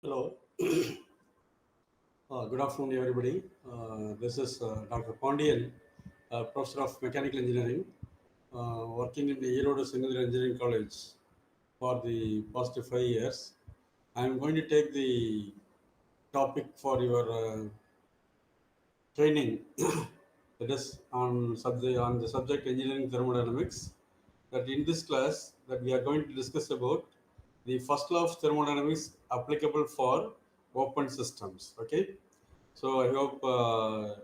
Hello, good afternoon, everybody. This is Dr. Pondian, Professor of Mechanical Engineering, working in the Yeroda Secondary Engineering College for the past 5 years. I am going to take the topic for your training, that is on the subject engineering thermodynamics. That in this class, that we are going to discuss about the first law of thermodynamics applicable for open systems. Okay. So I hope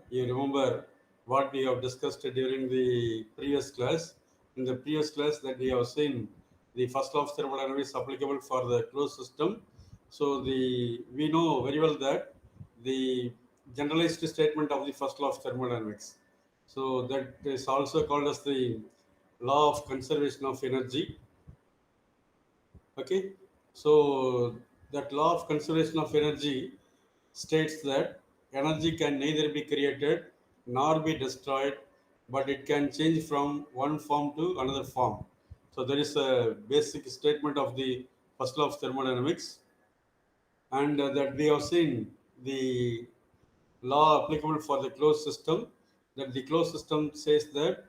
you remember what we have discussed during the previous class. In the previous class, that we have seen the first law of thermodynamics applicable for the closed system. So we know very well that the generalized statement of the first law of thermodynamics. So that is also called as the law of conservation of energy. Okay, so that law of conservation of energy states that energy can neither be created nor be destroyed, but it can change from one form to another form. So there is a basic statement of the first law of thermodynamics, and that we have seen the law applicable for the closed system. That the closed system says that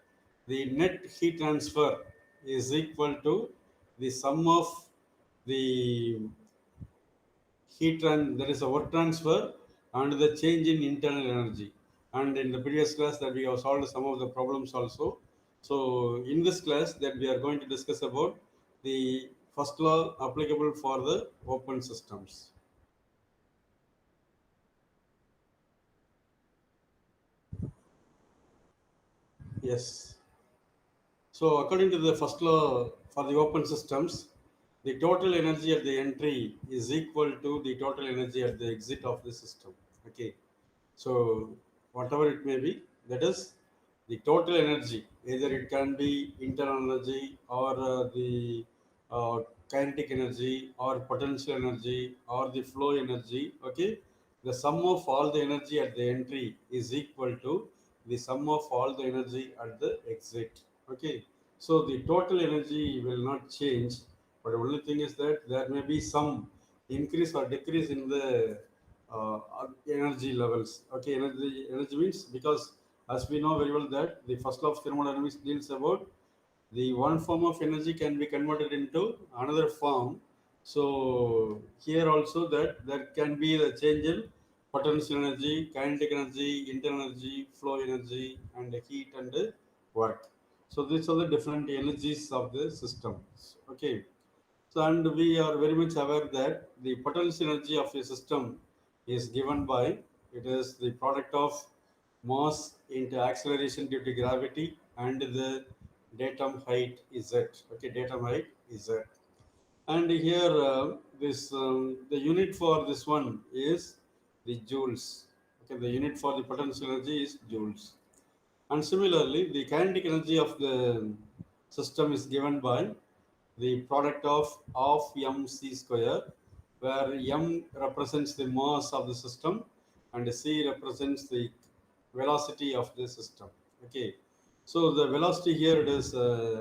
the net heat transfer is equal to the sum of the there is a work transfer and the change in internal energy. And in the previous class that we have solved some of the problems also. So in this class that we are going to discuss about the first law applicable for the open systems. Yes. So according to the first law for the open systems, the total energy at the entry is equal to the total energy at the exit of the system. Okay. So whatever it may be, that is the total energy. Either it can be internal energy or uh, kinetic energy or potential energy or the flow energy. Okay, the sum of all the energy at the entry is equal to the sum of all the energy at the exit. Okay, so the total energy will not change, but the only thing is that there may be some increase or decrease in the energy levels. Okay, energy means, because as we know very well that the first law of thermodynamics deals about the one form of energy can be converted into another form. So here also that there can be the change in potential energy, kinetic energy, internal energy, flow energy, and heat and work. So these are the different energies of the system. Okay. So, and we are very much aware that the potential energy of a system is given by, it is the product of mass into acceleration due to gravity and the datum height z. Okay, datum height z. And here this the unit for this one is the joules. Okay, the unit for the potential energy is joules. And similarly, the kinetic energy of the system is given by the product of mc square, where m represents the mass of the system and c represents the velocity of the system. Okay, so the velocity here it is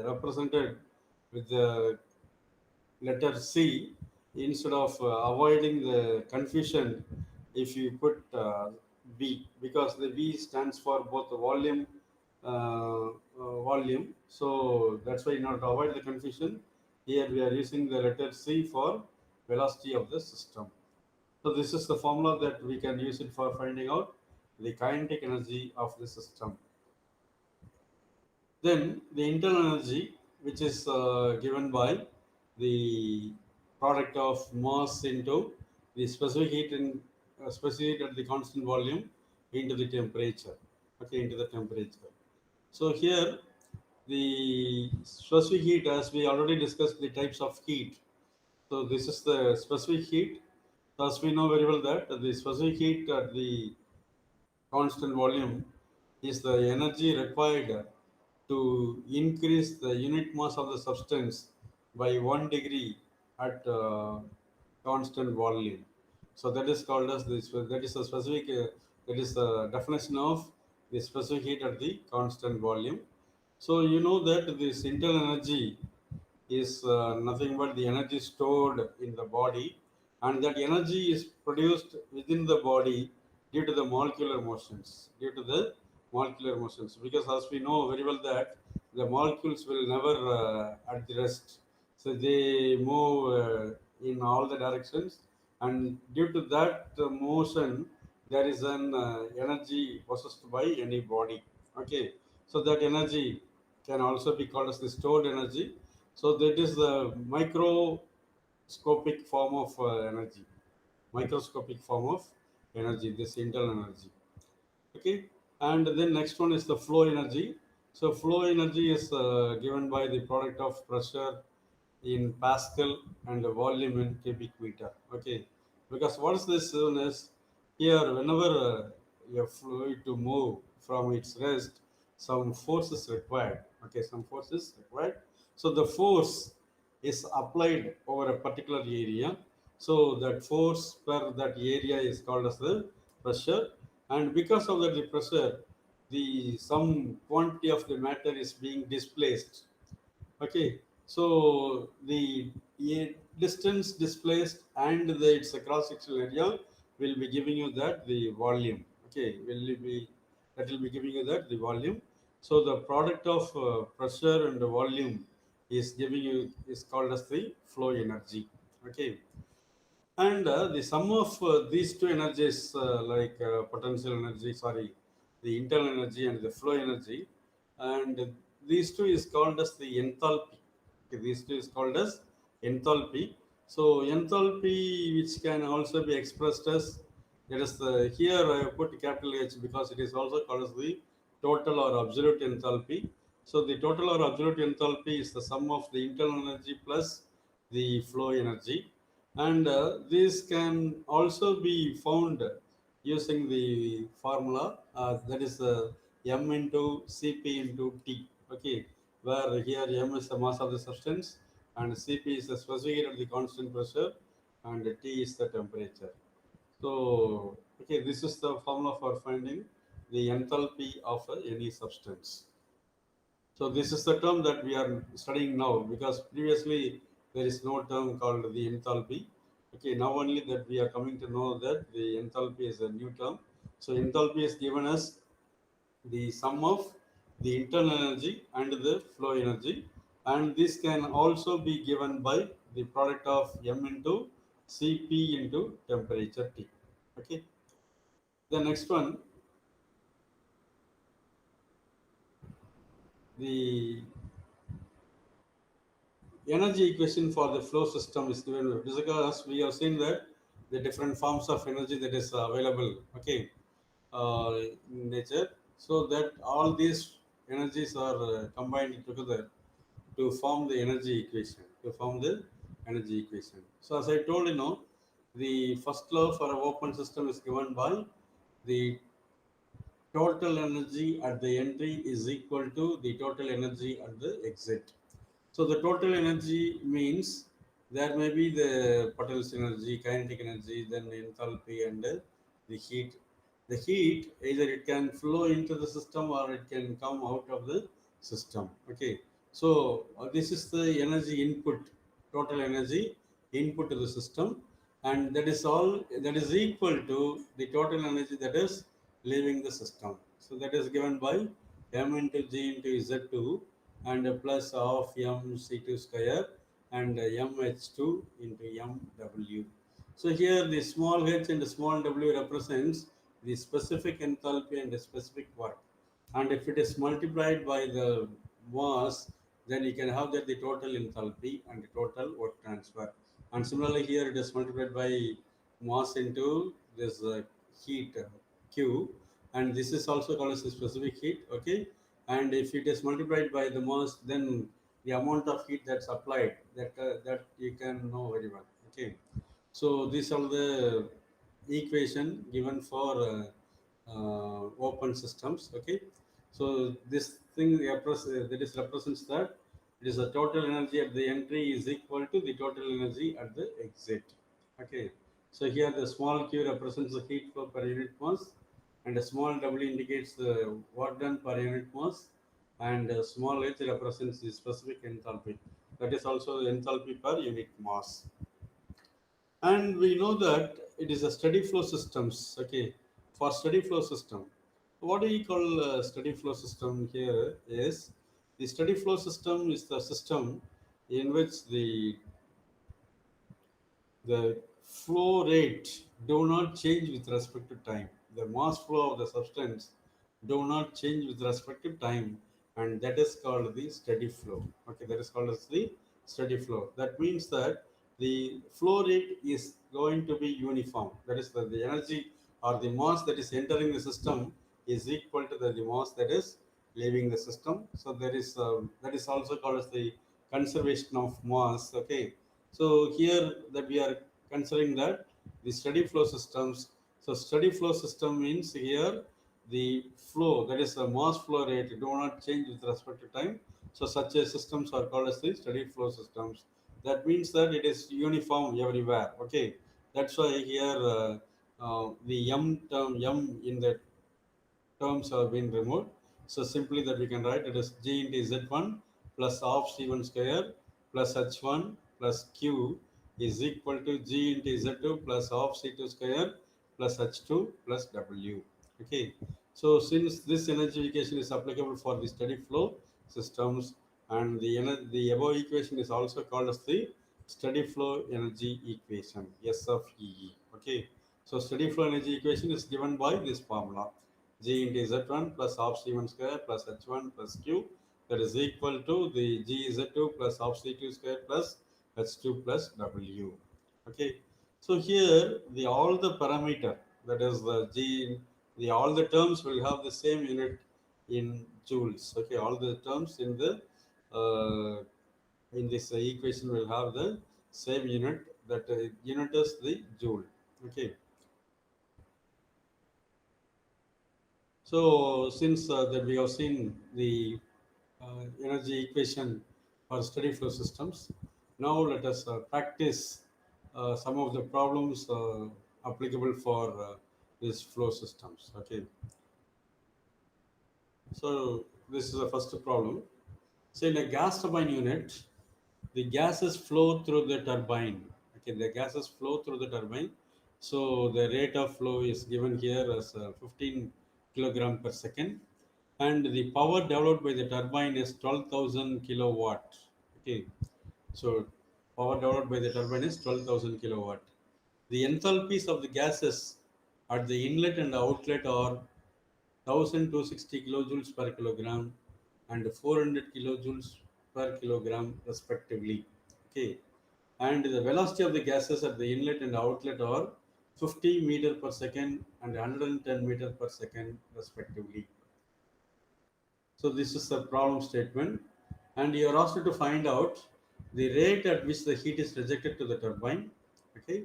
represented with the letter C instead of avoiding the confusion if you put V, because the V stands for both the volume. So that's why in order to avoid the confusion, here we are using the letter C for velocity of the system. So this is the formula that we can use it for finding out the kinetic energy of the system. Then the internal energy, which is given by the product of mass into the specific heat in specific heat at the constant volume into the temperature. Okay, into the temperature. So here the specific heat, as we already discussed the types of heat. So this is the specific heat. Thus we know very well that the specific heat at the constant volume is the energy required to increase the unit mass of the substance by 1 degree at constant volume. So that is called as this. That is a specific. That is the definition of the specific heat at the constant volume. So you know that this internal energy is nothing but the energy stored in the body, and that energy is produced within the body due to the molecular motions, because as we know very well that the molecules will never at the rest, so they move in all the directions, and due to that motion there is an energy possessed by any body. Okay, so that energy can also be called as the stored energy. So that is the microscopic form of energy, microscopic form of energy, this internal energy. Okay, and then next one is the flow energy. So flow energy is given by the product of pressure in Pascal and the volume in cubic meter. Okay, because what is this zone is, here whenever a fluid to move from its rest, some force is required. Okay, some force is required. So the force is applied over a particular area. So that force per that area is called as the pressure, and because of that the pressure, the some quantity of the matter is being displaced. Okay, so the distance displaced and its cross sectional area will be giving you that the volume. Okay, will be giving you that the volume. So the product of pressure and the volume is giving you is called as the flow energy. Okay, and the sum of these two energies, potential energy, sorry, the internal energy and the flow energy, and these two is called as the enthalpy. Okay, these two is called as enthalpy. So enthalpy, which can also be expressed as, it is the, here I have put capital H because it is also called as the total or absolute enthalpy. So the total or absolute enthalpy is the sum of the internal energy plus the flow energy, and this can also be found using the formula that is m into cp into t. Okay, where here m is the mass of the substance and cp is the specific at the constant pressure and t is the temperature. So okay, this is the formula for finding the enthalpy of any substance. So this is the term that we are studying now, because previously there is no term called the enthalpy. Okay, now only that we are coming to know that the enthalpy is a new term. So enthalpy is given as the sum of the internal energy and the flow energy, and this can also be given by the product of m into Cp into temperature T. Okay. The next one, the energy equation for the flow system is given because we have seen that the different forms of energy that is available. Okay, in nature, so that all these energies are combined together to form the energy equation, so as I told, the first law for an open system is given by the total energy at the entry is equal to the total energy at the exit. So the total energy means there may be the potential energy, kinetic energy, then enthalpy, and the heat. The heat, either it can flow into the system or it can come out of the system. Okay, so this is the energy input, total energy input to the system, and that is all, that is equal to the total energy that is leaving the system. So that is given by m into g into z2 and plus of m c2 square and mh2 into mw. So here the small h and the small w represents the specific enthalpy and the specific work. And if it is multiplied by the mass, then you can have that the total enthalpy and the total work transfer. And similarly here it is multiplied by mass into this heat q, and this is also called as the specific heat. Okay, and if it is multiplied by the mass, then the amount of heat that's applied, that you can know very well. Okay, so these are the equation given for open systems. Okay, so this thing that is represents that it is the total energy at the entry is equal to the total energy at the exit. Okay, so here the small q represents the heat flow per unit mass, and a small w indicates the work done per unit mass, and small h represents the specific enthalpy. That is also the enthalpy per unit mass. And we know that it is a steady flow systems. Okay, for steady flow system, what do you call a steady flow system? Here is the steady flow system is the system in which the flow rate do not change with respect to time. The mass flow of the substance do not change with respect to time, and that is called the steady flow. Okay, that is called as the steady flow. That means that the flow rate is going to be uniform. That is the energy or the mass that is entering the system is equal to the mass that is leaving the system. So there is that is also called as the conservation of mass. Okay, so here that we are considering that the steady flow systems. So steady flow system means here the flow, that is the mass flow rate, do not change with respect to time. So such a systems are called as the steady flow systems. That means that it is uniform everywhere. Okay, that's why here the m term, m in the terms have been removed. So simply that we can write it as G into Z1 plus half C1 square plus H1 plus Q is equal to G into Z2 plus half C2 square plus H2 plus W. Okay. So since this energy equation is applicable for the steady flow systems, and the above equation is also called as the steady flow energy equation, S of EE. Okay. So steady flow energy equation is given by this formula. G into Z1 plus half C1 square plus H1 plus Q, that is equal to the GZ2 plus half C2 square plus H2 plus W. Okay. So here the all the parameter, that is the G, the all the terms will have the same unit in joules. Okay, all the terms uh, in this equation will have the same unit. That unit is the joule. Okay. So since that we have seen the energy equation for steady flow systems, now let us practice some of the problems applicable for these flow systems. Okay, so this is the first problem. So in a gas turbine unit, the gases flow through the turbine. Okay, the gases flow through the turbine. So the rate of flow is given here as 15 kilogram per second, and the power developed by the turbine is 12,000 kilowatt. Okay, so power developed by the turbine is 12,000 kilowatt. The enthalpies of the gases at the inlet and outlet are 1260 kilojoules per kilogram and 400 kilojoules per kilogram respectively. Okay, and the velocity of the gases at the inlet and outlet are 50 meter per second and 110 meter per second respectively. So this is the problem statement, and you are asked to find out the rate at which the heat is rejected to the turbine, okay,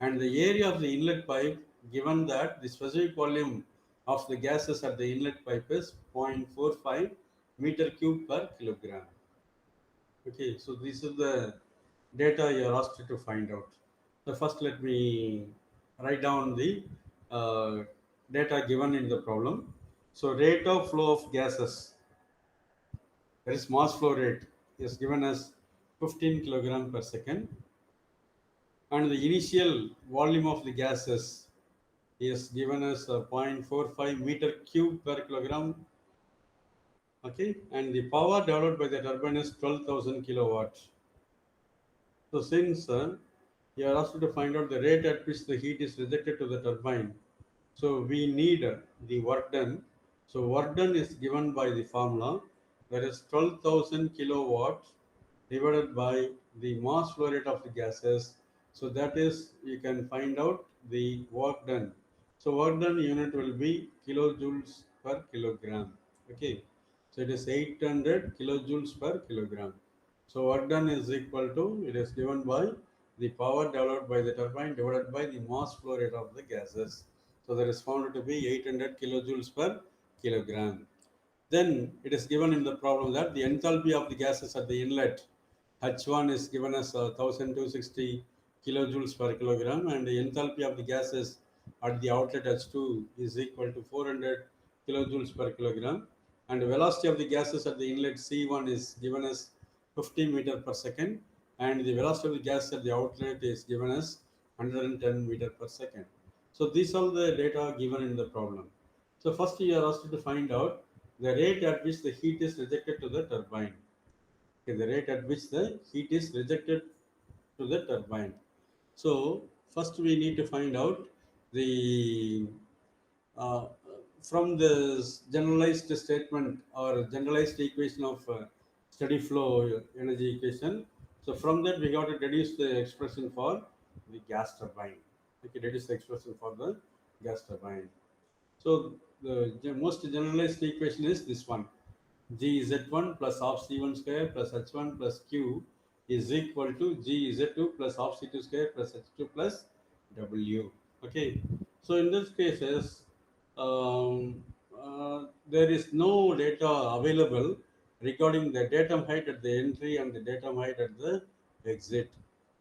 and the area of the inlet pipe, given that the specific volume of the gases at the inlet pipe is 0.45 meter cube per kilogram. Okay, so this is the data you are asked to find out. So first, let me write down the uh, data given in the problem. So rate of flow of gases, that is mass flow rate, is given as 15 kilogram per second, and the initial volume of the gases is given as 0.45 meter cube per kilogram. Okay, and the power developed by the turbine is 12,000 kilowatt. So since you are asked to find out the rate at which the heat is rejected to the turbine, so we need the work done. So work done is given by the formula, that is 12,000 kilowatt divided by the mass flow rate of the gases. So that is, you can find out the work done. So work done unit will be kilojoules per kilogram. Okay, so it is 800 kilojoules per kilogram. So work done is equal to, it is given by the power developed by the turbine divided by the mass flow rate of the gases. So that is found to be 800 kilojoules per kilogram. Then it is given in the problem that the enthalpy of the gases at the inlet H1 is given as 1260 kilojoules per kilogram, and the enthalpy of the gases at the outlet H2 is equal to 400 kilojoules per kilogram, and the velocity of the gases at the inlet C1 is given as 50 meter per second, and the velocity of the gas at the outlet is given as 110 meter per second. So these are the data given in the problem. So first you are asked to find out the rate at which the heat is rejected to the turbine. Okay, the rate at which the heat is rejected to the turbine. So first we need to find out the uh, from the generalized statement or generalized equation of steady flow energy equation. So from that we got to deduce the expression for the gas turbine. Okay, deduce the expression for the gas turbine. So the most generalized equation is this one. G Z1 plus half C1 square plus H1 plus Q is equal to G Z2 plus half C2 square plus H2 plus W. Okay. So in this cases, there is no data available regarding the datum height at the entry and the datum height at the exit.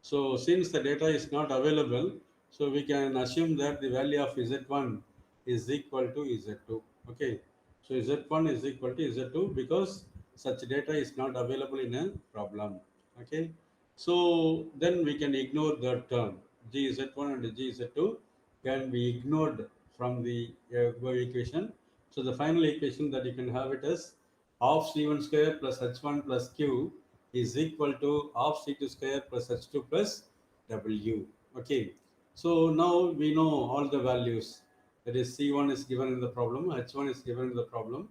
So since the data is not available, so we can assume that the value of Z1 is equal to Z2. Okay. So Z1 is equal to Z2 because such data is not available in a problem. Okay. So then we can ignore that term. GZ1 and GZ2 can be ignored from the equation. So the final equation that you can have it as half C1 square plus H1 plus Q is equal to half C2 square plus H2 plus W. Okay. So now we know all the values. That is C1 is given in the problem, H1 is given in the problem,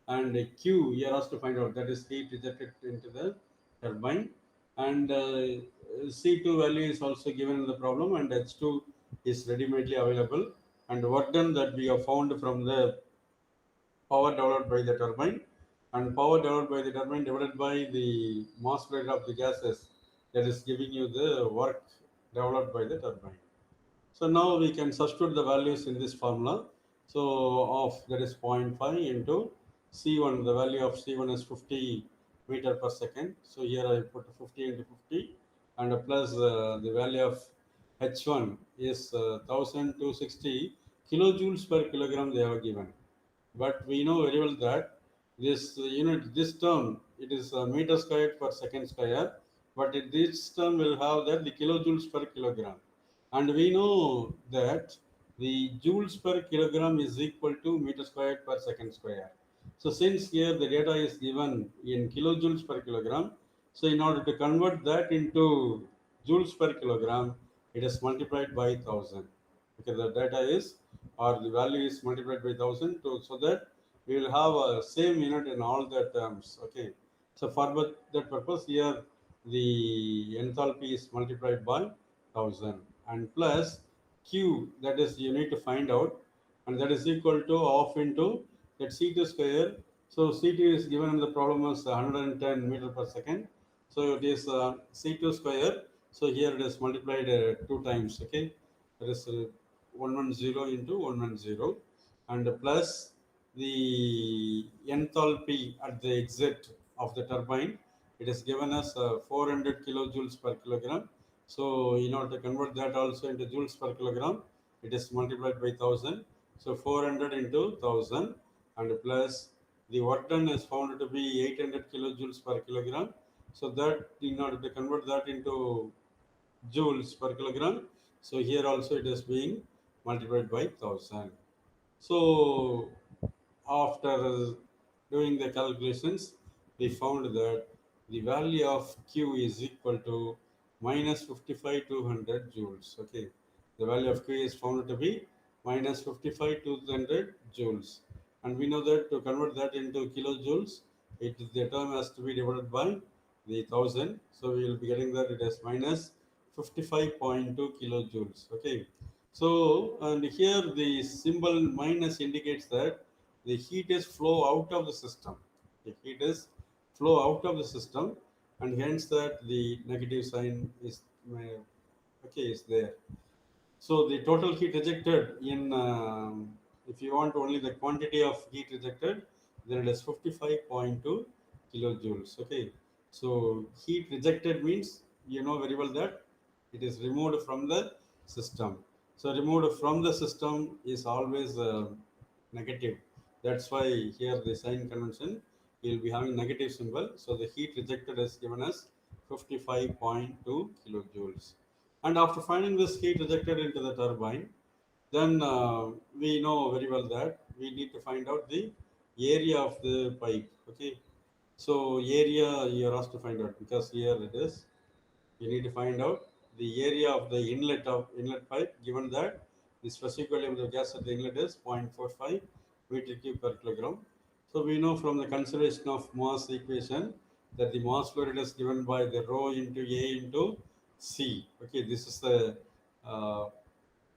and Q you are asked to find out, that is heat rejected into the turbine, and C2 value is also given in the problem, and H2 is ready-madely available, and work done that we have found from the power developed by the turbine, and power developed by the turbine divided by the mass rate of the gases, that is giving you the work developed by the turbine. So now we can substitute the values in this formula. So of that is zero point 0.5 into C1, the value of C1 is 50 meter per second. So here I put 50 into 50, and plus the value of H1 is 1260 kilojoules per kilogram they have given. But we know very well that this unit, this term, it is meter squared per second square, but this term will have that the kilojoules per kilogram. And we know that the joules per kilogram is equal to meter squared per second square. So since here the data is given in kilojoules per kilogram, so in order to convert that into joules per kilogram, it is multiplied by 1000. Okay, the data is, or the value is multiplied by 1000 to, so that we will have a same unit in all the terms. Okay, so for that purpose here the enthalpy is multiplied by 1000, and plus Q, that is you need to find out, and that is equal to half into that C2 square. So C2 is given in the problem as 110 meter per second. So it is C2 square. So here it is multiplied two times. Okay, that is 110 into 110, and plus the enthalpy at the exit of the turbine, it is given as 400 kilojoules per kilogram. So in order to convert that also into joules per kilogram, it is multiplied by 1000. So 400 into 1000, and plus the work done is found to be 800 kilojoules per kilogram. So that in order to convert that into joules per kilogram, so here also it is being multiplied by 1000. So after doing the calculations, we found that the value of Q is equal to minus 55,200 joules. Okay, the value of Q is found to be minus 55,200 joules, and we know that to convert that into kilojoules, the term has to be divided by the 1000. So we will be getting that it is minus 55.2 kilojoules. Okay, so and here the symbol minus indicates that the heat is flow out of the system. The heat is flow out of the system, and hence that the negative sign is okay, is there. So the total heat rejected in, if you want only the quantity of heat rejected, then it is 55.2 kilojoules. Okay. So heat rejected means you know very well that it is removed from the system. So removed from the system is always negative. That's why here the sign convention will be having negative symbol. So the heat rejected is given as 55.2 kilojoules. And after finding this heat rejected into the turbine, then we know very well that we need to find out the area of the pipe. Okay, so area you are asked to find out, because here it is. You need to find out the area of the inlet pipe, given that the specific volume of the gas at the inlet is 0.45 meter cube per kilogram. So we know from the conservation of mass equation that the mass flow rate is given by the rho into A into C. Okay, this is the uh,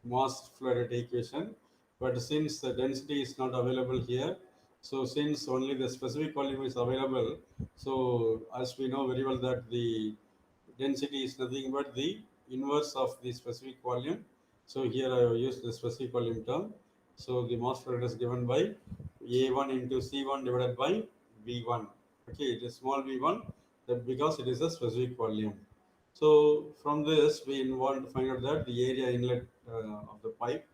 mass flow rate equation. But since the density is not available here, so since only the specific volume is available, so as we know very well that the density is nothing but the inverse of the specific volume. So here I have used the specific volume term. So the mass flow rate is given by A1 into C1 divided by V1. Okay, it is small v1, that because it is a specific volume. So from this, we want to find out that the area inlet of the pipe.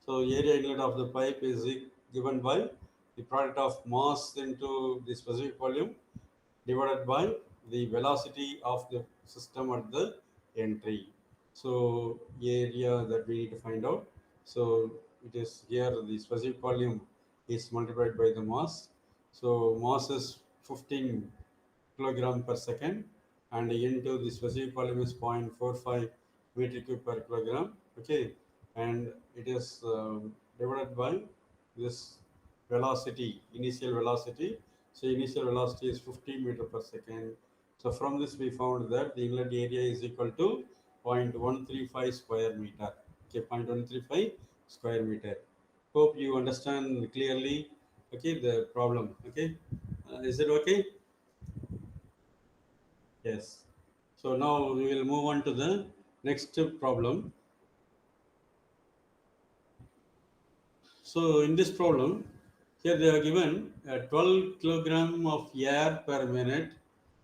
So area inlet of the pipe is given by the product of mass into the specific volume divided by the velocity of the system at the entry. So area that we need to find out. So it is here the specific volume is multiplied by the mass. So mass is 15 kilogram per second, and into the specific volume is 0.45 meter cube per kilogram. Okay, and it is divided by this velocity, initial velocity. So initial velocity is 50 meter per second. So from this we found that the inlet area is equal to 0.135 square meter. Okay, 0.135 square meter. Hope you understand clearly. Okay, the problem. Okay, is it okay? Yes. So now we will move on to the next problem. So in this problem, here they are given a 12 kilogram of air per minute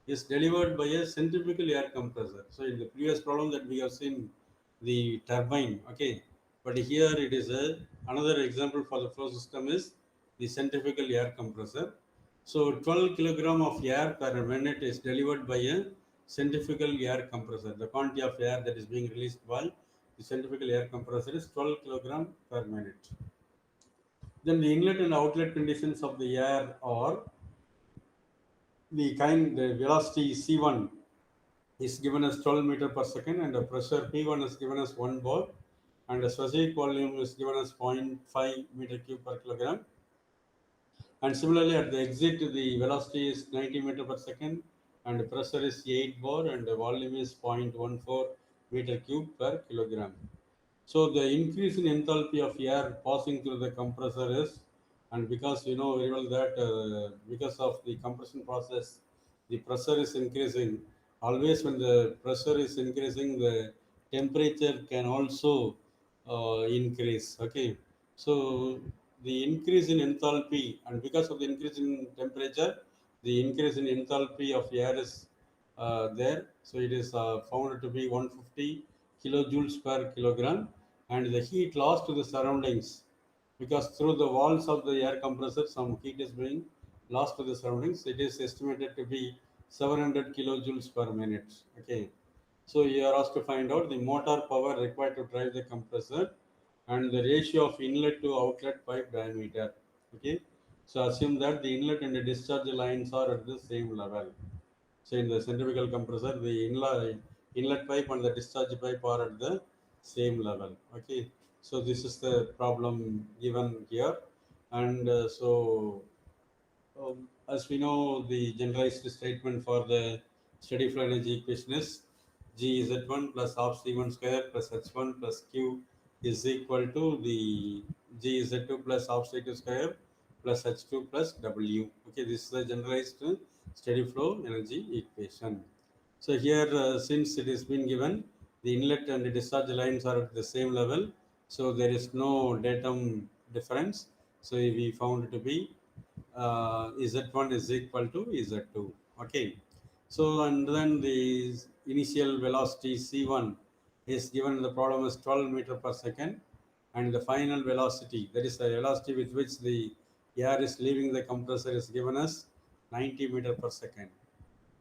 is delivered by a centrifugal air compressor. So in the previous problem that we have seen the turbine, okay, but here it is a another example for the flow system is the centrifugal air compressor. So 12 kilogram of air per minute is delivered by a centrifugal air compressor. The quantity of air that is being released by the centrifugal air compressor is 12 kilogram per minute. Then the inlet and outlet conditions of the air are the velocity C1 is given as 12 meter per second, and the pressure P1 is given as 1 bar, and the specific volume is given as 0.5 meter cube per kilogram. And similarly at the exit the velocity is 90 meter per second, and the pressure is 8 bar, and the volume is 0.14 meter cube per kilogram. So the increase in enthalpy of air passing through the compressor is, and because you know very well that because of the compression process, the pressure is increasing. Always when the pressure is increasing, the temperature can also increase. Okay, so the increase in enthalpy, and because of the increase in temperature, the increase in enthalpy of air is there. So it is found to be 150 kilojoules per kilogram, and the heat lost to the surroundings, because through the walls of the air compressor some heat is being lost to the surroundings. It is estimated to be 700 kilojoules per minute. Okay, so you are asked to find out the motor power required to drive the compressor and the ratio of inlet to outlet pipe diameter. Okay, so assume that the inlet and the discharge lines are at the same level. So in the centrifugal compressor, the inlet pipe and the discharge pipe are at the same level. Okay, so this is the problem given here, and as we know, the generalized statement for the steady flow energy equation is G Z1 plus half C1 square plus H1 plus Q is equal to the G Z2 plus half C2 square plus H2 plus W. Okay, this is the generalized steady flow energy equation. So here, since it has been given, the inlet and the discharge lines are at the same level, so there is no datum difference. So we found it to be Z1 is equal to Z2. Okay. So and then the initial velocity C1 is given in the problem as 12 meter per second, and the final velocity, that is the velocity with which the air is leaving the compressor, is given as 90 meter per second.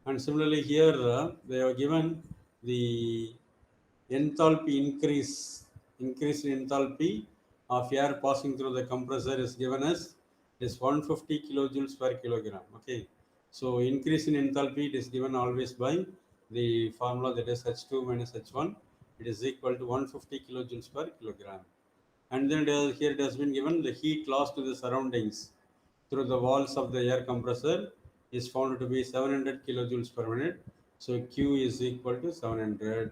And similarly here they have given the enthalpy increase in enthalpy of air passing through the compressor is given as is 150 kilojoules per kilogram. Okay, so increase in enthalpy it is given always by the formula, that is H2 minus H1, it is equal to 150 kilojoules per kilogram. And then here it has been given the heat loss to the surroundings through the walls of the air compressor is found to be 700 kilojoules per minute. So Q is equal to 700.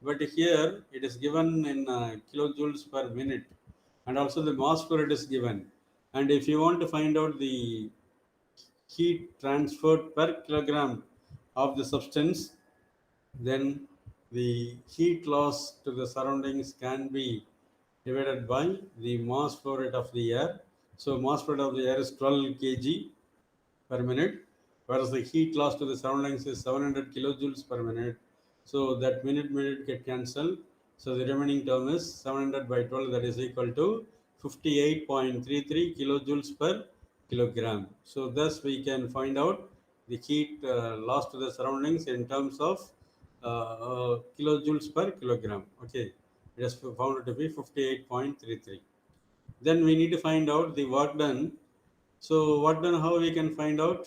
But here it is given in kilojoules per minute, and also the mass flow rate is given. And if you want to find out the heat transferred per kilogram of the substance, then the heat loss to the surroundings can be divided by the mass flow rate of the air. So mass flow rate of the air is 12 kg per minute, whereas the heat loss to the surroundings is 700 kilojoules per minute. So that minute get cancelled. So the remaining term is 700 by 12, that is equal to 58.33 kilojoules per kilogram. So thus we can find out the heat loss to the surroundings in terms of kilojoules per kilogram. Okay, it is found to be 58.33. Then we need to find out the work done. So work done, how we can find out?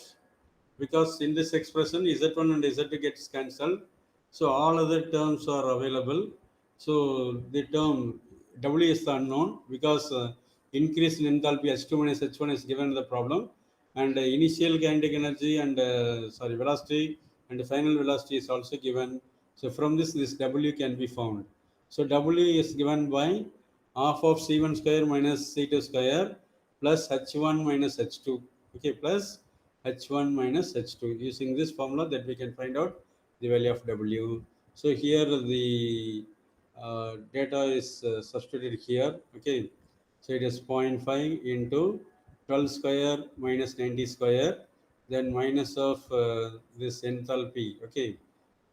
Because in this expression Z1 and Z2 gets cancelled, so all other terms are available. So the term W is the unknown, because increase in enthalpy H2 minus H1 is given in the problem, and initial kinetic energy and velocity and final velocity is also given. So from this W can be found. So W is given by half of C1 square minus C2 square plus H1 minus H2. Okay, plus H1 minus H2. Using this formula that we can find out the value of W. So here the data is substituted here. Okay, so it is 0.5 into 12 square minus 90 square, then minus of this enthalpy. Okay,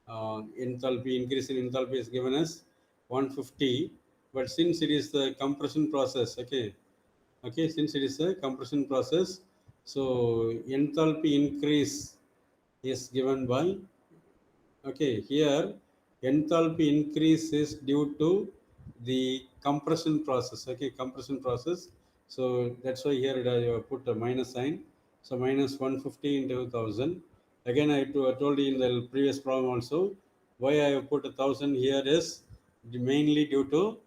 enthalpy, increase in enthalpy is given as 150, but since it is the compression process, okay, since it is a compression process, so enthalpy increase is given by, okay, here enthalpy increase is due to the compression process. Okay, compression process. So that's why here I put a minus sign. So minus 150 into 1000. Again, I told you in the previous problem also why I have put 1000 here is mainly due to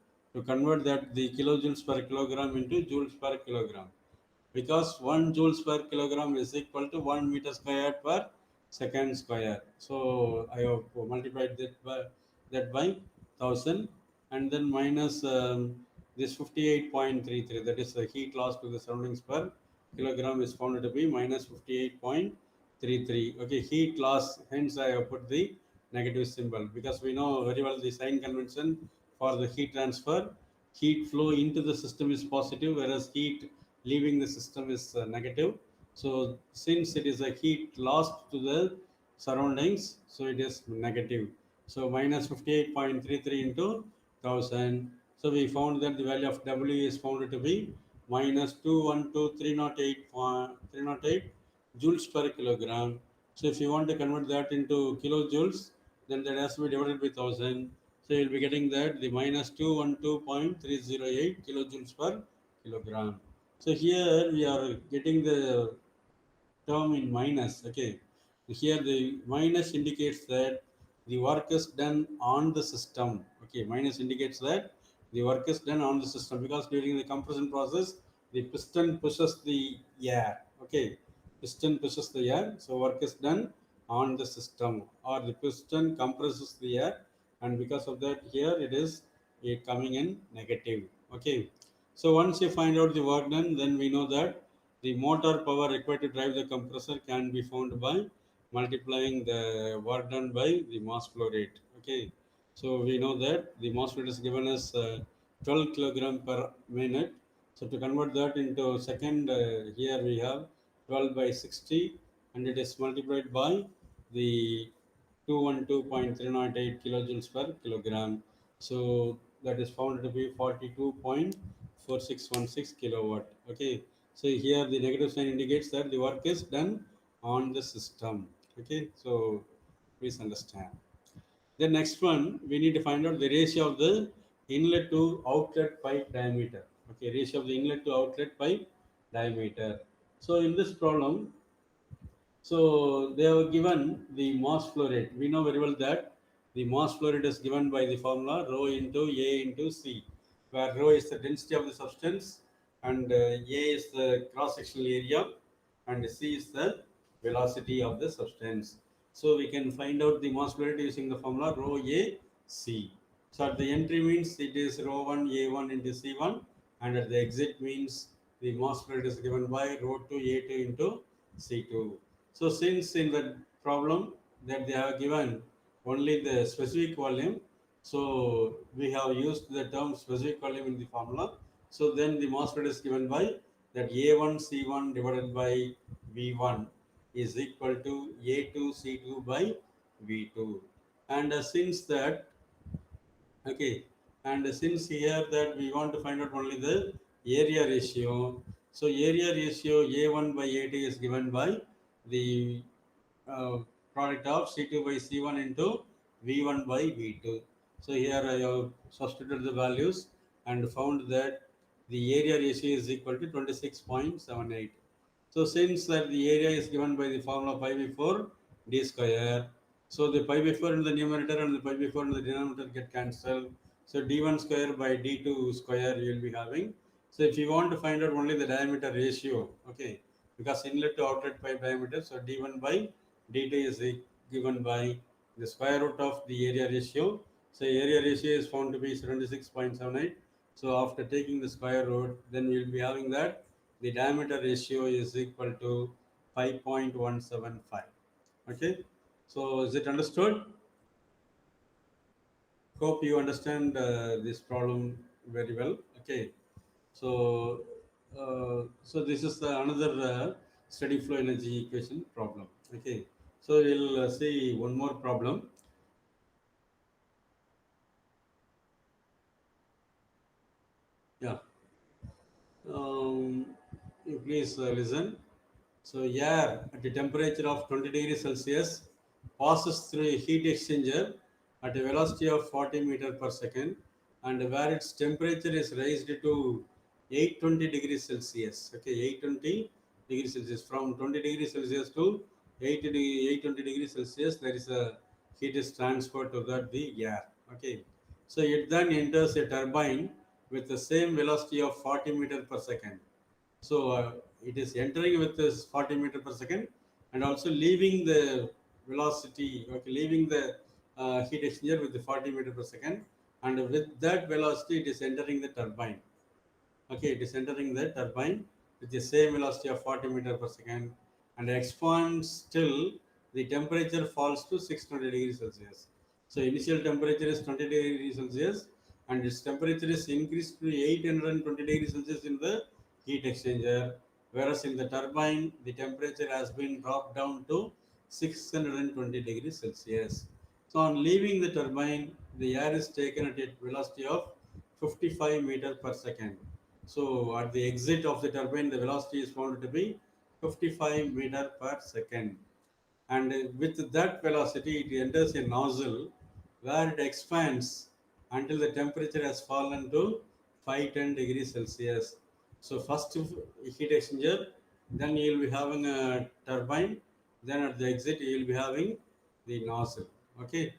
convert that the kilojoules per kilogram into joules per kilogram, because 1 joules per kilogram is equal to 1 meter square per second square. So I have multiplied that by 1000, and then minus this 58.33, that is the heat loss to the surroundings per kilogram is found to be minus 58.33. Okay, heat loss, hence I have put the negative symbol, because we know very well the sign convention for the heat transfer. Heat flow into the system is positive, whereas heat leaving the system is negative. So since it is a heat lost to the surroundings, so it is negative. So minus 58.33 into 1000. So we found that the value of W is found to be minus 212,308 joules per kilogram. So if you want to convert that into kilojoules, then that has to be divided by 1000. So you'll be getting that the minus 212.308 kilojoules per kilogram. So here we are getting the term in minus. Okay, here the minus indicates that the work is done on the system. Okay, minus indicates that the work is done on the system, because during the compression process the piston pushes the air. Okay, piston pushes the air, so work is done on the system, or the piston compresses the air, and because of that here it is coming in negative. Okay, so once you find out the work done, then we know that the motor power required to drive the compressor can be found by multiplying the work done by the mass flow rate. Okay, so we know that the mass flow rate is given as 12 kilogram per minute. So to convert that into second, here we have 12 by 60, and it is multiplied by the 212.308 kilojoules per kilogram. So that is found to be 42.4616 kilowatt. Okay, so here the negative sign indicates that the work is done on the system. Okay, so please understand. The next one, we need to find out the ratio of the inlet to outlet pipe diameter. Okay, ratio of the inlet to outlet pipe diameter. So in this problem, so they have given the mass flow rate. We know very well that the mass flow rate is given by the formula rho into A into C, where rho is the density of the substance and A is the cross-sectional area and C is the velocity of the substance. So we can find out the mass flow rate using the formula rho A C. So at the entry means it is rho 1 A1 into C1, and at the exit means the mass flow rate is given by rho 2 A2 into C2. So since in the problem that they have given only the specific volume, so we have used the term specific volume in the formula. So then the mass rate is given by that A1 C1 divided by V1 is equal to A2 C2 by V2. And since that, okay, and since here that we want to find out only the area ratio, so area ratio A1 by A2 is given by the uh, product of C2 by C1 into V1 by V2. So here I have substituted the values and found that the area ratio is equal to 26.78. So since that the area is given by the formula pi by 4 d square, so the pi by 4 in the numerator and the pi by 4 in the denominator get cancelled. So d1 square by d2 square you will be having. So if you want to find out only the diameter ratio, okay, because inlet to outlet pipe diameter, so d1 by d2 is given by the square root of the area ratio. So area ratio is found to be 76.78. So after taking the square root, then you will be having that the diameter ratio is equal to 5.175. Okay, so is it understood? Hope you understand this problem very well. Okay, so so this is another steady flow energy equation problem. Okay, so we'll see one more problem. Yeah, um, you please listen. So air at a temperature of 20 degrees Celsius passes through a heat exchanger at a velocity of 40 meter per second, and where its temperature is raised to 820 degrees Celsius. Okay, 820 degrees Celsius. From 20 degrees Celsius to 820 degrees Celsius, there is a heat is transferred to the air. Okay, so it then enters a turbine with the same velocity of 40 meter per second. So it is entering with this 40 meter per second and also leaving the velocity, okay, leaving the heat exchanger with the 40 meter per second. And with that velocity, it is entering the turbine. Okay, it is entering the turbine with the same velocity of 40 meter per second and expands till the temperature falls to 620 degrees Celsius. So initial temperature is 20 degrees Celsius and its temperature is increased to 820 degrees Celsius in the heat exchanger, whereas in the turbine the temperature has been dropped down to 620 degrees Celsius. So on leaving the turbine, the air is taken at a velocity of 55 meter per second. So at the exit of the turbine, the velocity is found to be 55 meter per second. And with that velocity, it enters a nozzle where it expands until the temperature has fallen to 510 degrees Celsius. So first heat exchanger, then you will be having a turbine, then at the exit you will be having the nozzle. Okay,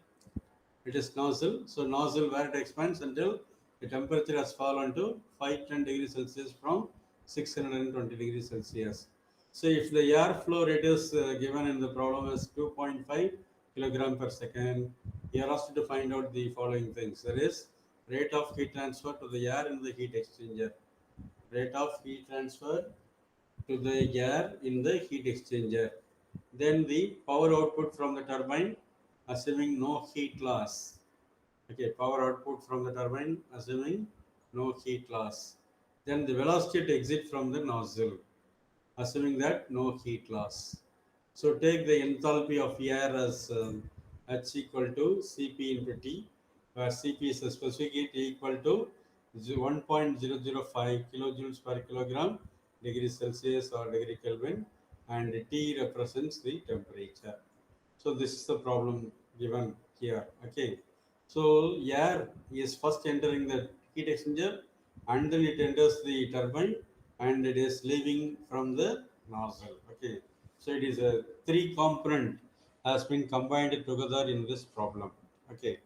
it is nozzle. So nozzle where it expands until the temperature has fallen to 510 degrees Celsius from 620 degrees Celsius. So if the airflow rate is given in the problem as 2.5 kilogram per second, you are asked to find out the following things. There is rate of heat transfer to the air in the heat exchanger, rate of heat transfer to the air in the heat exchanger. Then the power output from the turbine, assuming no heat loss. Okay, power output from the turbine, assuming no heat loss. Then the velocity to exit from the nozzle, assuming that no heat loss. So take the enthalpy of air as H equal to Cp into T, where Cp is the specific heat equal to 1.005 kilojoules per kilogram degree Celsius or degree Kelvin, and T represents the temperature. So this is the problem given. here. Okay, so air is first entering the heat exchanger, and then it enters the turbine, and it is leaving from the nozzle. Okay, so it is a three component has been combined together in this problem. Okay,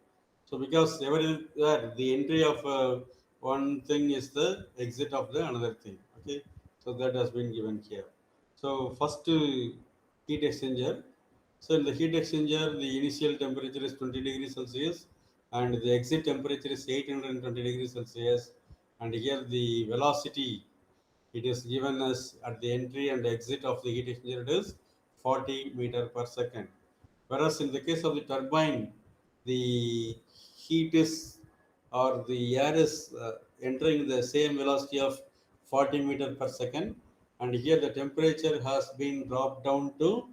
so because everywhere the entry of one thing is the exit of the another thing. Okay, so that has been given here. So first heat exchanger. So in the heat exchanger, the initial temperature is 20 degrees Celsius, and the exit temperature is 820 degrees Celsius. And here the velocity it is given as at the entry and exit of the heat exchanger it is 40 meter per second. Whereas in the case of the turbine, the heat is or the air is entering the same velocity of 40 meter per second, and here the temperature has been dropped down to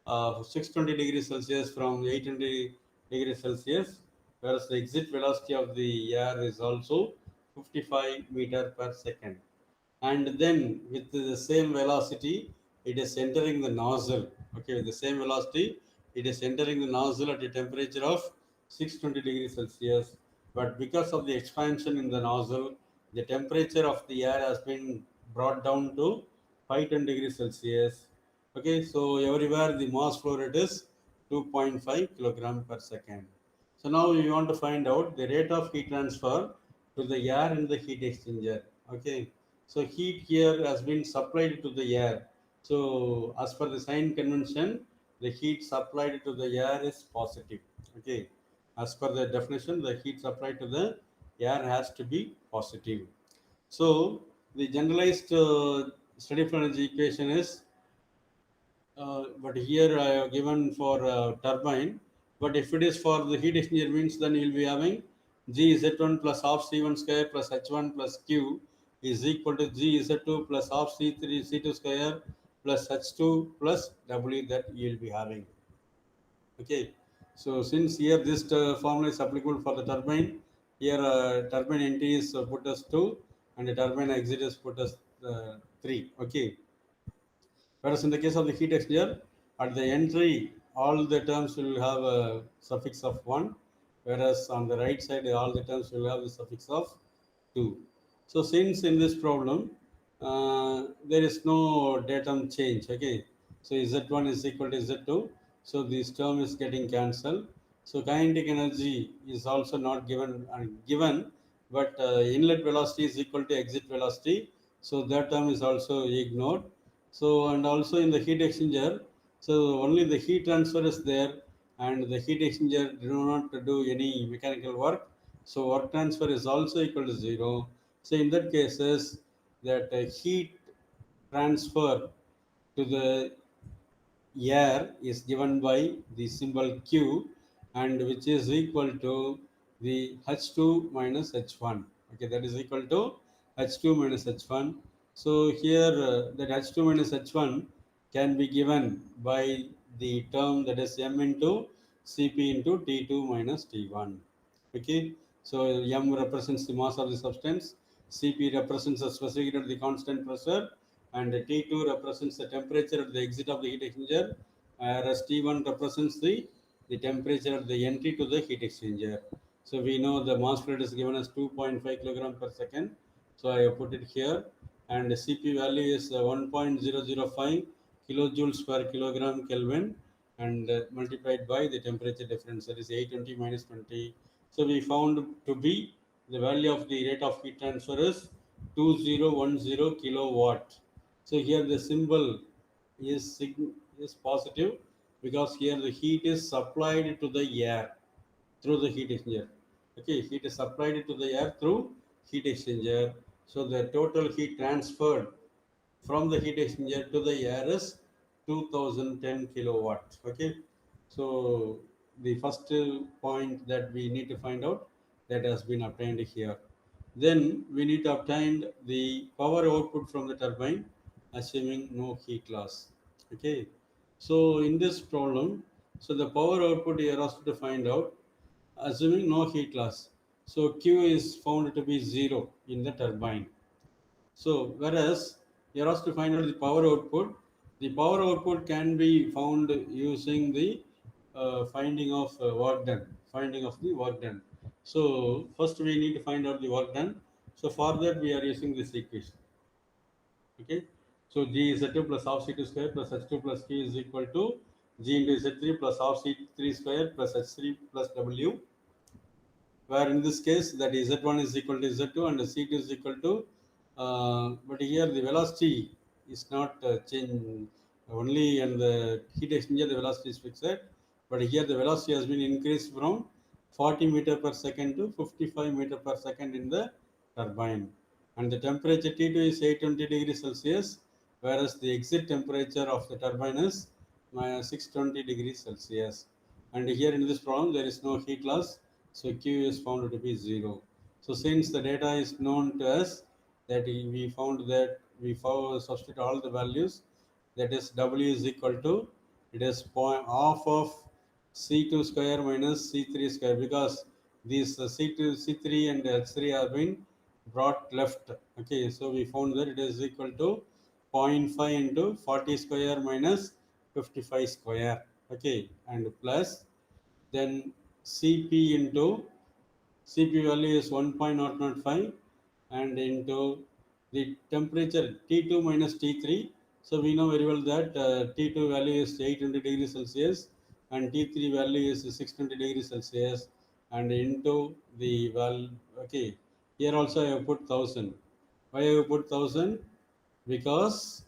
620 degrees Celsius from 820 degrees Celsius, whereas the exit velocity of the air is also 55 meter per second. And then with the same velocity, it is entering the nozzle. Okay, with the same velocity, it is entering the nozzle at a temperature of 620 degrees Celsius. But because of the expansion in the nozzle, the temperature of the air has been brought down to 510 degrees Celsius. Okay, so everywhere the mass flow rate is 2.5 kilogram per second. So now we want to find out the rate of heat transfer to the air in the heat exchanger. Okay, so heat here has been supplied to the air. So as per the sign convention, the heat supplied to the air is positive. Okay, as per the definition, the heat supplied to the air has to be positive. So the generalized steady flow energy equation is but here I have given for turbine. But if it is for the heat exchanger means then you will be having G Z1 plus half C1 square plus H1 plus Q is equal to G Z2 plus half C3 C2 square plus H2 plus W that you will be having. Okay. So since here this formula is applicable for the turbine, here turbine entry is put as 2 and the turbine exit is put as 3. Okay. Whereas in the case of the heat exchanger, at the entry, all the terms will have a suffix of 1, whereas on the right side, all the terms will have the suffix of 2. So since in this problem, there is no datum change, okay. So Z1 is equal to Z2, so this term is getting cancelled. So kinetic energy is also not given, but inlet velocity is equal to exit velocity, so that term is also ignored. So and also in the heat exchanger, so only the heat transfer is there, and the heat exchanger do not do any mechanical work. So work transfer is also equal to 0. So in that cases, that heat transfer to the air is given by the symbol Q, and which is equal to the H2 minus H1. Okay, that is equal to H2 minus H1. So here that H2 minus H1 can be given by the term that is M into Cp into T2 minus T1. Okay, so M represents the mass of the substance, Cp represents the specific heat at the constant pressure, and T2 represents the temperature at the exit of the heat exchanger, whereas T1 represents the temperature at the entry to the heat exchanger. So we know the mass flow rate is given as 2.5 kilogram per second. So I have put it here, and the Cp value is 1.005 kilojoules per kilogram Kelvin, and multiplied by the temperature difference, that is 820 minus 20. So we found to be the value of the rate of heat transfer is 2010 kilowatt. So here the symbol is positive because here the heat is supplied to the air through the heat exchanger. Okay, heat is supplied to the air through heat exchanger. So the total heat transferred from the heat exchanger to the air is 2010 kilowatt. Okay, so the first point that we need to find out that has been obtained here. Then we need to obtain the power output from the turbine, assuming no heat loss. Okay, so in this problem, so the power output you are asked to find out, assuming no heat loss. So Q is found to be 0 in the turbine. So whereas you are asked to find out the power output can be found using the finding of work done. finding of the work done. So first we need to find out the work done. So for that we are using this equation. Okay. So G is Z2 plus half C2 square plus H2 plus Q is equal to G into Z3 plus half C3 square plus H3 plus W, where in this case that Z1 is equal to Z2 and C2 is equal to, but here the velocity is not changed, only and the heat exchanger the velocity is fixed, but here the velocity has been increased from 40 meter per second to 55 meter per second in the turbine, and the temperature T2 is 820 degrees Celsius, whereas the exit temperature of the turbine is 620 degrees Celsius. And here in this problem there is no heat loss, so Q is found to be 0. So since the data is known to us, that we found that we found, substitute all the values, that is W is equal to, it is half of C2 square minus C3 square, because these C2, C3 and H3 have been brought left. Okay, so we found that it is equal to zero point 0.5 into 40 square minus 55 square. Okay, and plus then Cp into Cp value is 1.005 and into the temperature T2 minus T3. So we know very well that T2 value is 800 degrees Celsius and T3 value is 620 degrees Celsius, and into the valve. Okay, here also I have put 1000. Why I have put 1000? Because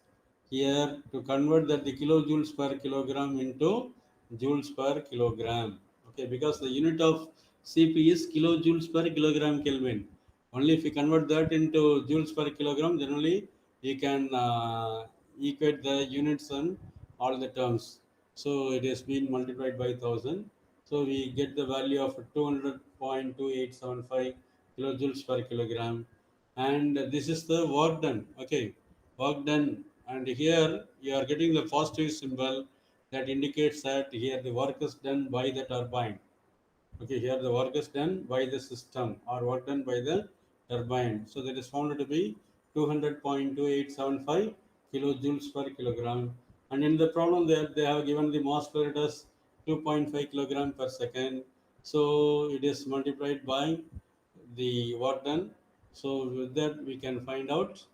here to convert that the kilojoules per kilogram into joules per kilogram. Okay, because the unit of Cp is kilojoules per kilogram Kelvin. Only if you convert that into joules per kilogram, then only you can equate the units and all the terms. So it has been multiplied by 1000. So we get the value of 200.2875 kilojoules per kilogram, and this is the work done. Okay, work done, and here you are getting the positive symbol that indicates that here the work is done by the turbine. Okay, here the work is done by the system or work done by the turbine, so that is found to be 200.2875 kilojoules per kilogram. And in the problem there they have given the mass flow rate as 2.5 kilogram per second, so it is multiplied by the work done. So with that we can find out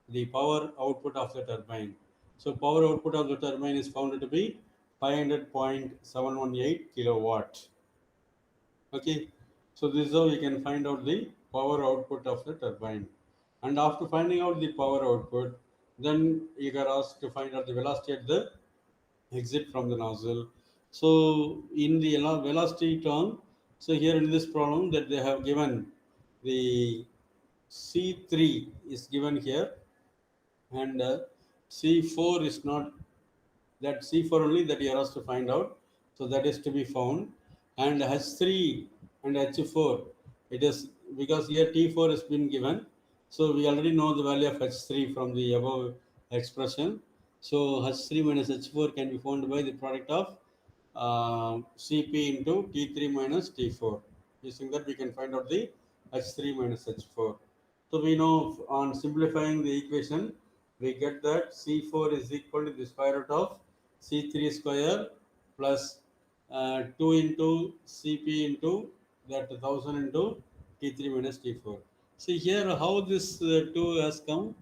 the power output of the turbine. So power output of the turbine is found to be 500.718 kilowatt. Okay, so this is how we can find out the power output of the turbine. And after finding out the power output, then you are asked to find out the velocity at the exit from the nozzle. So in the velocity term, so here in this problem that they have given the C3 is given here, and C4 is not, that C4 only that you are asked to find out. So that is to be found, and H3 and H4 it is, because here T4 has been given, so we already know the value of H3 from the above expression. So H3 minus H4 can be found by the product of Cp into T3 minus T4. Using that we can find out the H3 minus H4. So we know on simplifying the equation, we get that C4 is equal to the square root of C3 square plus 2 into Cp into that 1000 into T3 minus T4. See here how this 2 has come,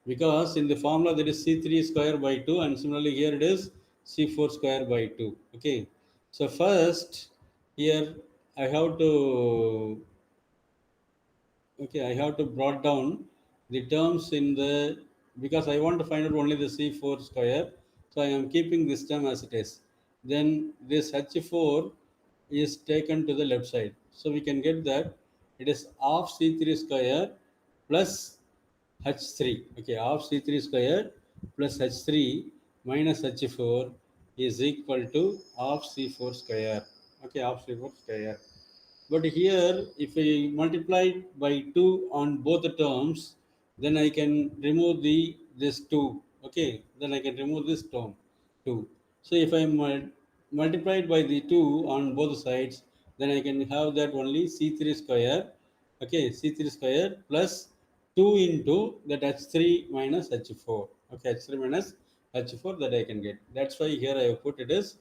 because in the formula there is C3 square by 2, and similarly here it is C4 square by 2. Okay, so first here I have to, okay, I have to brought down the terms in the, because I want to find out only the C4 square, so I am keeping this term as it is. Then this H4 is taken to the left side, so we can get that it is half C3 square plus H3. Okay, half C3 square plus H3 minus H4 is equal to half C4 square. Okay, half C4 square. But here, if I multiply by 2 on both the terms, then I can remove the this 2. Okay, then I can remove this term 2. So if I multiplied by the 2 on both sides, then I can have that only C3 square. Okay, C3 square plus 2 into that H3 minus H4. Okay, H3 minus H4 that I can get. That's why here I have put it as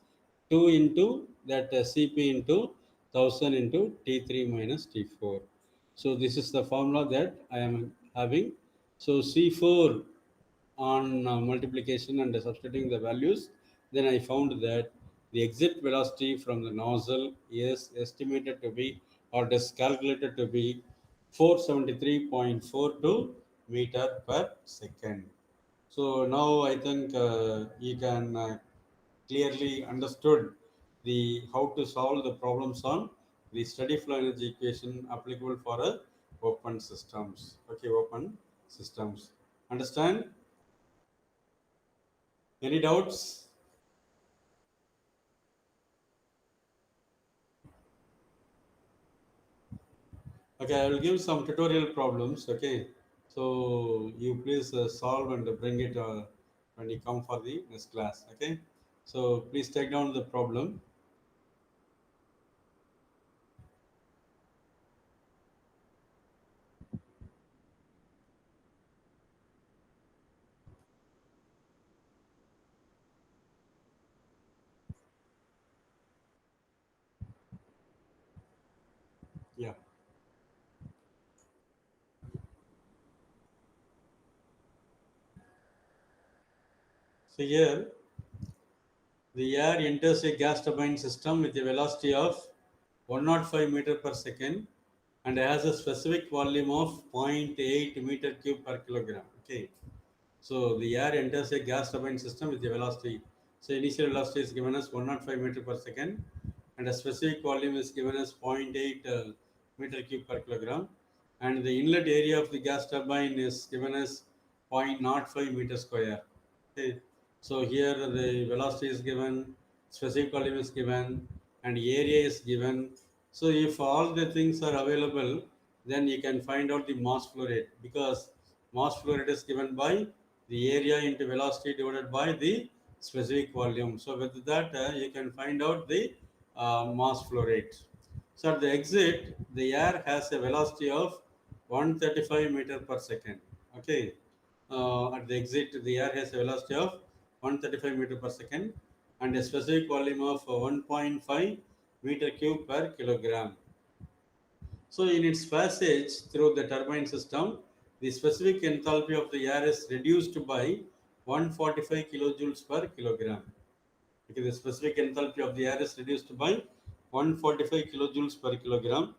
2 into that Cp into 1000 into T3 minus T4. So this is the formula that I am having. So C4 on multiplication and substituting the values, then I found that the exit velocity from the nozzle is estimated to be, or it is calculated to be, 473.42 meter per second. So now I think you can clearly understood the how to solve the problems on the steady flow energy equation applicable for a open systems. Okay, open systems. Understand? Any doubts? Okay, I will give some tutorial problems. Okay, so you please solve and bring it when you come for the next class. Okay, so please take down the problem. Yeah. So here the air enters a gas turbine system with a velocity of 105 meter per second and has a specific volume of zero point 0.8 meter cube per kilogram. Okay. So the air enters a gas turbine system with a velocity. So initial velocity is given as 105 meter per second and a specific volume is given as zero point 0.8 meter cube per kilogram. And the inlet area of the gas turbine is given as 0.05 meter square. Okay. So here the velocity is given, specific volume is given, and area is given. So if all the things are available, then you can find out the mass flow rate, because mass flow rate is given by the area into velocity divided by the specific volume. So with that, you can find out the mass flow rate. So at the exit, the air has a velocity of 135 meter per second. Okay. At the exit, the air has a velocity of 135 meter per second and a specific volume of 1.5 meter cube per kilogram. So in its passage through the turbine system, the specific enthalpy of the air is reduced by 145 kilojoules per kilogram. Okay, the specific enthalpy of the air is reduced by 145 kilojoules per kilogram,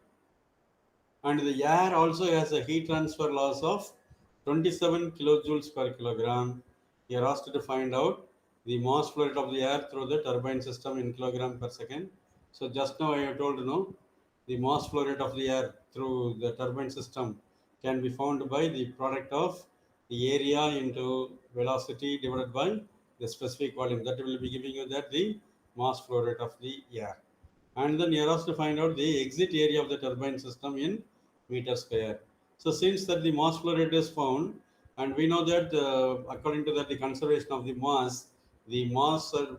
and the air also has a heat transfer loss of 27 kilojoules per kilogram. You are asked to find out the mass flow rate of the air through the turbine system in kilogram per second. So just now I have told the mass flow rate of the air through the turbine system can be found by the product of the area into velocity divided by the specific volume. That will be giving you that the mass flow rate of the air. And then you're asked to find out the exit area of the turbine system in meter square. So since that the mass flow rate is found, and we know that according to that the conservation of the mass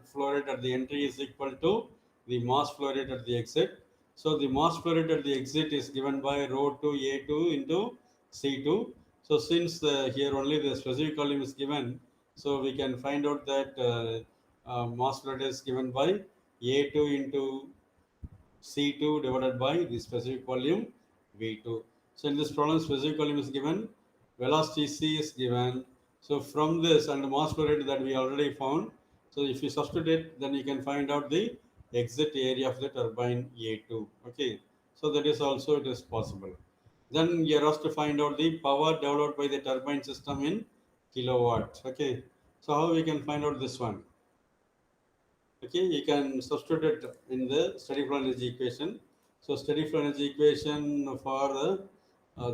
flow rate at the entry is equal to the mass flow rate at the exit. So the mass flow rate at the exit is given by rho 2 A2 into C2. So since here only the specific volume is given, so we can find out that mass flow rate is given by A2 into C2 divided by the specific volume V2. So in this problem, specific volume is given, velocity C is given. So from this and the mass flow rate that we already found, so if you substitute it, then you can find out the exit area of the turbine A2. Okay, so that is also it is possible. Then you are asked to find out the power developed by the turbine system in kilowatts. Okay, so how we can find out this one? Okay, you can substitute it in the steady flow energy equation. So steady flow energy equation for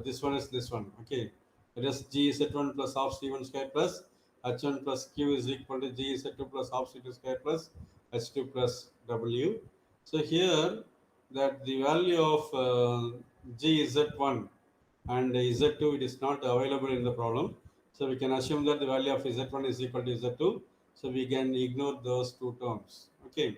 this one is this one. Okay, it is G Z1 plus half C1 square plus H1 plus Q is equal to G Z2 plus half C2 square plus H2 plus W. So here that the value of G Z1 and Z2 it is not available in the problem. So we can assume that the value of Z1 is equal to Z2. So we can ignore those two terms. Okay.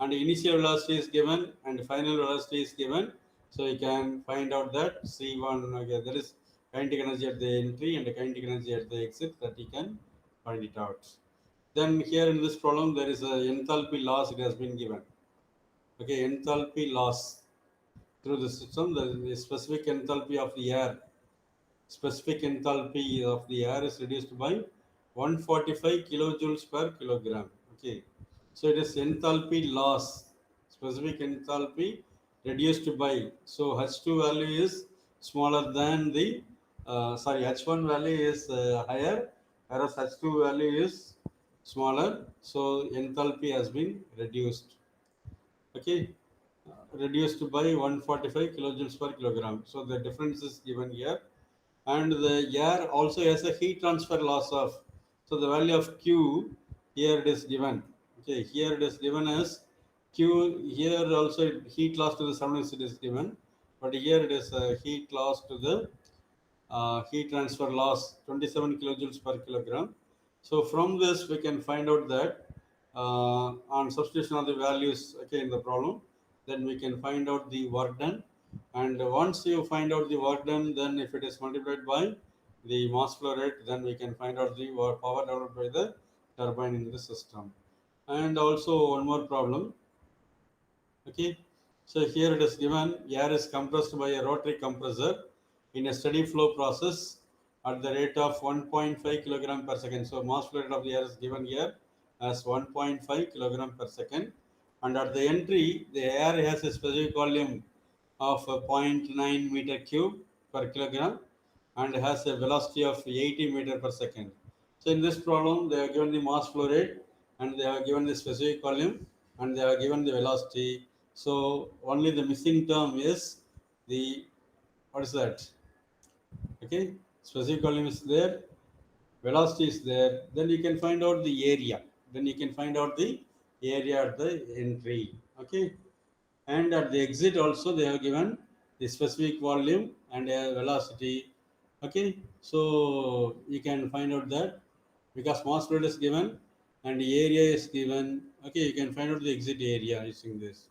And the initial velocity is given and final velocity is given. So you can find out that C1, okay, there is kinetic energy at the entry and the kinetic energy at the exit, that you can find it out. Then here in this problem, there is a enthalpy loss. It has been given. Okay, enthalpy loss through the system. The specific enthalpy of the air, specific enthalpy of the air is reduced by 145 kilojoules per kilogram. Okay, so it is enthalpy loss, specific enthalpy reduced by. So H2 value is smaller than the sorry, H1 value is higher, whereas H2 value is smaller. So enthalpy has been reduced. Okay, reduced by 145 kilojoules per kilogram. So the difference is given here, and the air also has a heat transfer loss of, so the value of q here it is given. Okay, here it is given as q. Here also heat loss to the surroundings it is given, but here it is heat loss to the heat transfer loss 27 kilojoules per kilogram. So from this we can find out that on substitution of the values, okay, in the problem, then we can find out the work done. And once you find out the work done, then if it is multiplied by the mass flow rate, then we can find out the power developed by the turbine in the system. And also one more problem. Okay, so here it is given air is compressed by a rotary compressor in a steady flow process at the rate of 1.5 kilogram per second. So mass flow rate of the air is given here as 1.5 kilogram per second, and at the entry the air has a specific volume of zero point 0.9 meter cube per kilogram and has a velocity of 80 meter per second. So in this problem, they are given the mass flow rate, and they are given the specific volume, and they are given the velocity. So only the missing term is the, what is that? Okay, specific volume is there, velocity is there. Then you can find out the area. Then you can find out the area at the entry. Okay, and at the exit also they have given the specific volume and a velocity. Okay, so you can find out that because mass flow is given and the area is given. Okay, you can find out the exit area using this.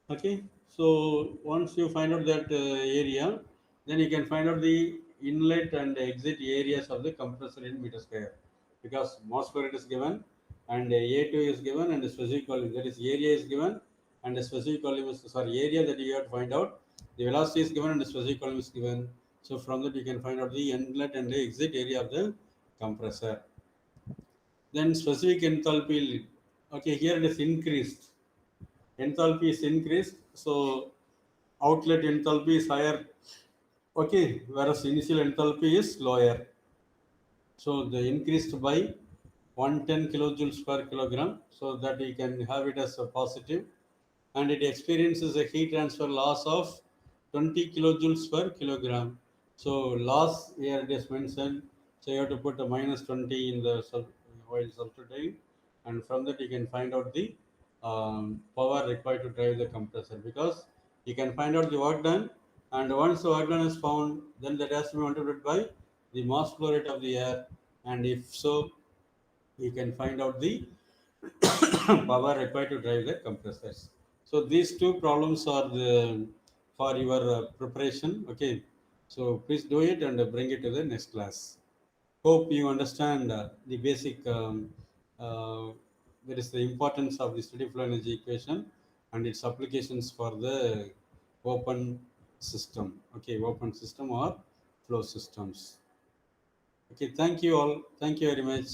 Okay, so once you find out that area, then you can find out the inlet and exit areas of the compressor in meter square, because mass flow rate is given and A2 is given and the specific volume, that is area is given, and the specific volume is, sorry, area that you have to find out, the velocity is given and the specific volume is given. So from that you can find out the inlet and the exit area of the compressor. Then specific enthalpy, okay, here it is increased, enthalpy is increased, so outlet enthalpy is higher. Okay, whereas initial enthalpy is lower. So they increased by 110 kilojoules per kilogram, so that we can have it as a positive, and it experiences a heat transfer loss of 20 kilojoules per kilogram. So loss here it is mentioned. So you have to put a minus 20 in the while substituting, and from that you can find out the power required to drive the compressor, because you can find out the work done, and once the work done is found, then that has to be multiplied by the mass flow rate of the air, and if so, you can find out the power required to drive the compressors. So these two problems are the for your preparation. Okay, so please do it and bring it to the next class. Hope you understand the basic. There is the importance of the steady flow energy equation and its applications for the open system. Okay, open system or flow systems. Okay, thank you all. Thank you very much.